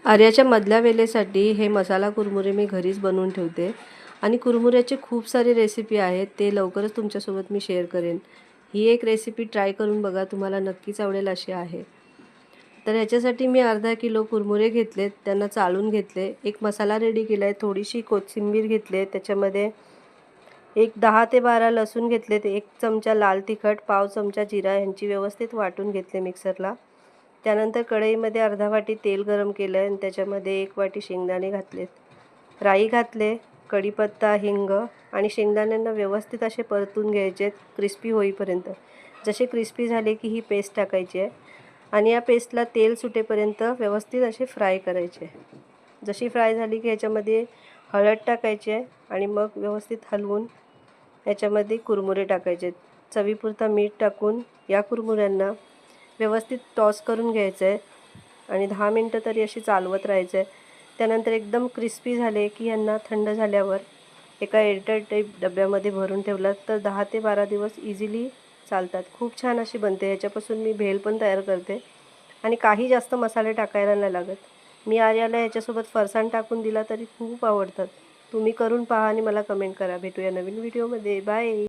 आर्याच्या मधल्या वेळेसाठी हे मसाला कुरमुरे मी घरीच बनवून ठेवते आणि कुरमुऱ्याचे खूप सारे रेसिपी आहेत, ते लवकरच तुमच्यासोबत मी शेअर करेन। ही एक रेसिपी ट्राय करून बघा, तुम्हाला नक्कीच आवडेल अशी आहे। तर ह्याच्यासाठी मी अर्धा किलो कुरमुरे घेतलेत, त्यांना चाळून घेतले। एक मसाला रेडी केलाय, थोडीशी कोथिंबीर घेतली, त्याच्यामध्ये एक 10 ते 12 लसूण घेतलेत, 1 चमचा लाल तिखट, पाव चमचा जिरा यांची व्यवस्थित वाटून घेतले मिक्सरला। त्यानंतर कढईमध्ये अर्धा वाटी तेल गरम केलं आणि त्याच्यामध्ये 1 वाटी शेंगदाणे घातलेत, राई घातले, कढीपत्ता, हिंग आणि शेंगदाण्यांना व्यवस्थित असे परतून घ्यायचे क्रिस्पी होईपर्यंत। जसे क्रिस्पी झाले की ही पेस्ट टाकायची आहे आणि या पेस्टला तेल सुटेपर्यंत व्यवस्थित असे फ्राय करायचे। जशी फ्राय झाली की ह्याच्यामध्ये हळद टाकायची आणि मग व्यवस्थित हलवून याच्यामध्ये कुरमुरे टाकायचे। चवीपुरता मीठ टाकून या कुरमुऱ्यांना व्यवस्थित टॉस करून घ्यायचं आहे आणि 10 मिनिटं तरी अशी चालवत राहायचं आहे। त्यानंतर एकदम क्रिस्पी झाले की यांना थंड झाल्यावर एका एअरटाईट डब्यामध्ये भरून ठेवलं तर 10 ते 12 दिवस इझिली चालतात। खूप छान अशी बनते। ह्याच्यापासून मी भेल पण तयार करते आणि काही जास्त मसाले टाकायला नाही लागत। मी आर्याला ह्याच्यासोबत फरसाण टाकून दिला तरी खूप आवडतात। तुम्ही करून पहा आणि मला कमेंट करा। भेटूया नवीन व्हिडिओमध्ये। बाय।